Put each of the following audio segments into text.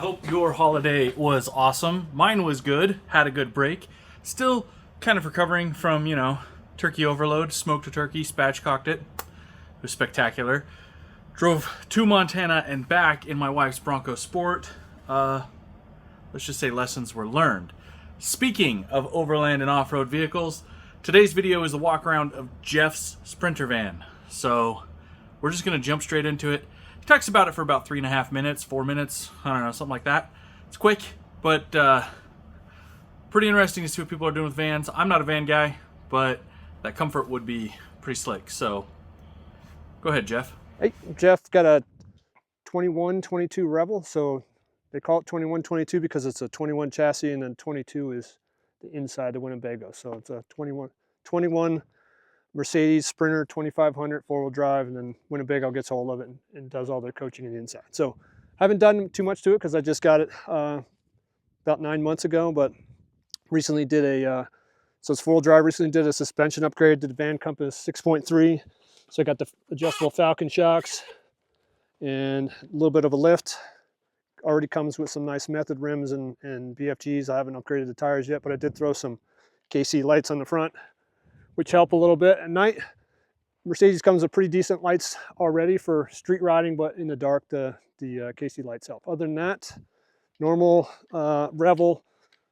hope your holiday was awesome. Mine was good, had a good break. Still kind of recovering from, turkey overload. Smoked a turkey, spatchcocked it. It was spectacular. Drove to Montana and back in my wife's Bronco Sport. Let's just say lessons were learned. Speaking of overland and off-road vehicles, today's video is the walk around of Jeff's Sprinter van. So we're just going to jump straight into it. He talks about it for about 3.5 minutes, 4 minutes, I don't know, something like that. It's quick, but pretty interesting to see what people are doing with vans. I'm not a van guy, but that comfort would be pretty slick. So go ahead, Jeff. Hey, Jeff got a 21-22 Rebel, so they call it 21-22 because it's a 21 chassis, and then 22 is the inside the Winnebago. So it's a 21 Mercedes Sprinter 2500 four-wheel drive, and then Winnebago gets hold of it and does all their coaching in the inside. So I haven't done too much to it because I just got it about 9 months ago, but recently did so it's four-wheel drive, recently did a suspension upgrade to the Van Compass 6.3. So I got the adjustable Falcon shocks and a little bit of a lift. Already comes with some nice Method rims and BFGs. I haven't upgraded the tires yet, but I did throw some KC lights on the front, which help a little bit at night. Mercedes comes with pretty decent lights already for street riding, but in the dark, the KC lights help. Other than that, normal Revel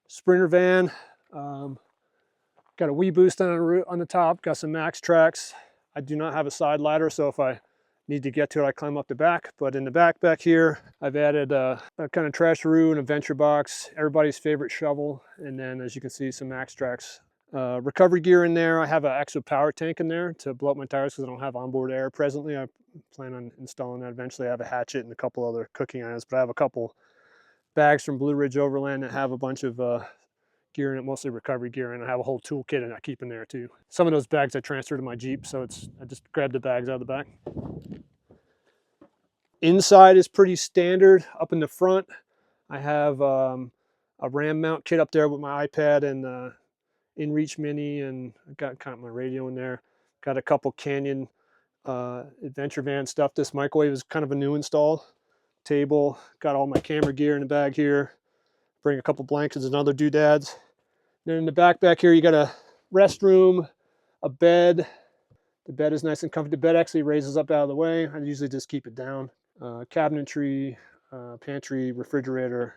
Sprinter van. Got a wee boost on the top, got some max tracks. I do not have a side ladder, so if I need to get to it, I climb up the back. But in the back here, I've added a kind of trasheroo and a venture box, everybody's favorite shovel, and then as you can see, some max tracks. Recovery gear in there. I have an extra power tank in there to blow up my tires because I don't have onboard air presently. I plan on installing that eventually. I have a hatchet and a couple other cooking items, but I have a couple bags from Blue Ridge Overland that have a bunch of gear in it, mostly recovery gear, and I have a whole toolkit and I keep in there too. Some of those bags I transfer to my Jeep, so I just grab the bags out of the back. Inside is pretty standard. Up in the front, I have a RAM mount kit up there with my iPad and InReach Mini, and I've got kind of my radio in there. Got a couple Canyon adventure van stuff. This microwave is kind of a new install. Table, got all my camera gear in the bag here. Bring a couple blankets and other doodads. Then in the back here, you got a restroom, a bed. The bed is nice and comfy. The bed actually raises up out of the way. I usually just keep it down. Cabinetry, pantry, refrigerator.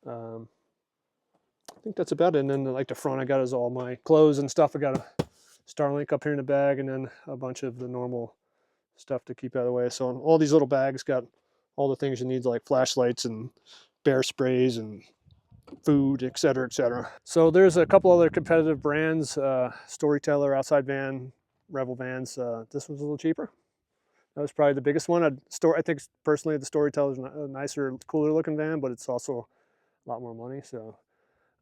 I think that's about it. And then like the front I got is all my clothes and stuff. I got a Starlink up here in the bag, and then a bunch of the normal stuff to keep out of the way. So all these little bags got all the things you need, like flashlights and bear sprays and food, etc., etc. So there's a couple other competitive brands, Storyteller, Outside Van, Revel vans. This one's a little cheaper. That was probably the biggest one. I think personally the Storyteller is a nicer, cooler looking van, but it's also a lot more money. So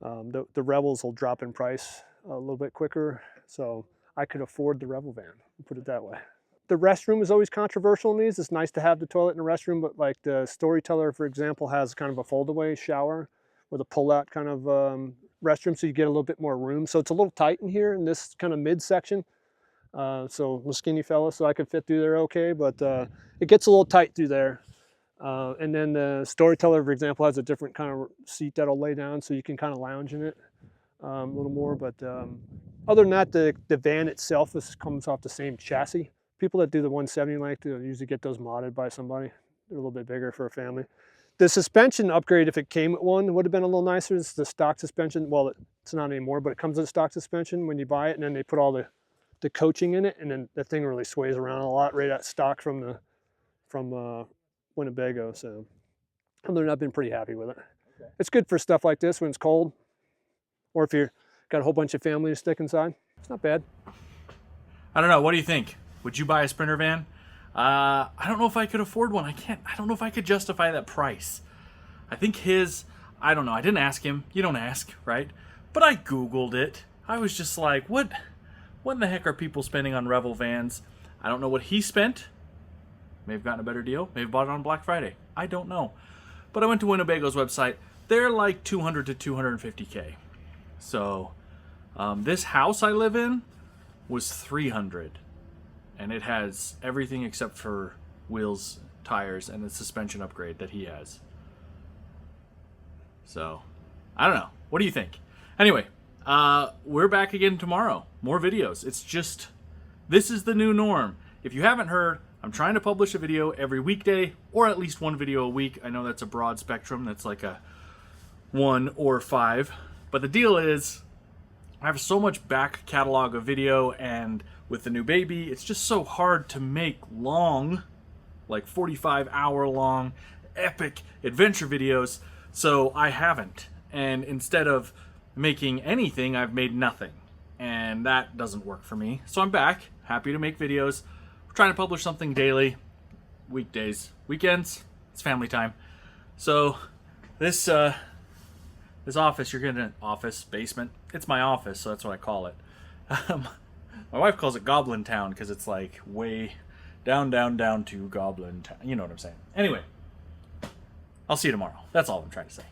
the Revels will drop in price a little bit quicker, so I could afford the Revel van, put it that way. The restroom is always controversial in these. It's nice to have the toilet in the restroom, but like the Storyteller, for example, has kind of a fold-away shower with a pull-out kind of restroom, so you get a little bit more room. So it's a little tight in here in this kind of mid-section. So I'm a skinny fella, so I could fit through there okay, but it gets a little tight through there. And then the Storyteller, for example, has a different kind of seat that'll lay down, so you can kind of lounge in it a little more. But other than that, the van itself comes off the same chassis. People that do the 170 length usually get those modded by somebody. They're a little bit bigger for a family. The suspension upgrade, if it came with one, would have been a little nicer. It's the stock suspension. Well, it's not anymore, but it comes with stock suspension when you buy it, and then they put all the coaching in it, and then the thing really sways around a lot right at stock from Winnebago. So other than that, I've been pretty happy with it. Okay. It's good for stuff like this when it's cold, or if you've got a whole bunch of family to stick inside. It's not bad. I don't know. What do you think? Would you buy a Sprinter van? I don't know if I could afford one. I don't know if I could justify that price. I think I don't know. I didn't ask him. You don't ask, right? But I Googled it. I was just like, what in the heck are people spending on Revel vans? I don't know what he spent. May have gotten a better deal. May have bought it on Black Friday. I don't know. But I went to Winnebago's website. They're like $200 to $250K. So this house I live in was $300. And it has everything except for wheels, tires, and the suspension upgrade that he has. So, I don't know. What do you think? Anyway, we're back again tomorrow. More videos. It's just, this is the new norm. If you haven't heard, I'm trying to publish a video every weekday, or at least one video a week. I know that's a broad spectrum. That's like a 1 or 5. But the deal is, I have so much back catalog of video, and with the new baby, it's just so hard to make long, like 45-hour long, epic adventure videos. So I haven't. And instead of making anything, I've made nothing. And that doesn't work for me. So I'm back, happy to make videos. We're trying to publish something daily, weekdays, weekends, it's family time. So this office, you're getting an office, basement. It's my office, so that's what I call it. My wife calls it Goblin Town because it's like way down to Goblin Town. You know what I'm saying. Anyway, I'll see you tomorrow. That's all I'm trying to say.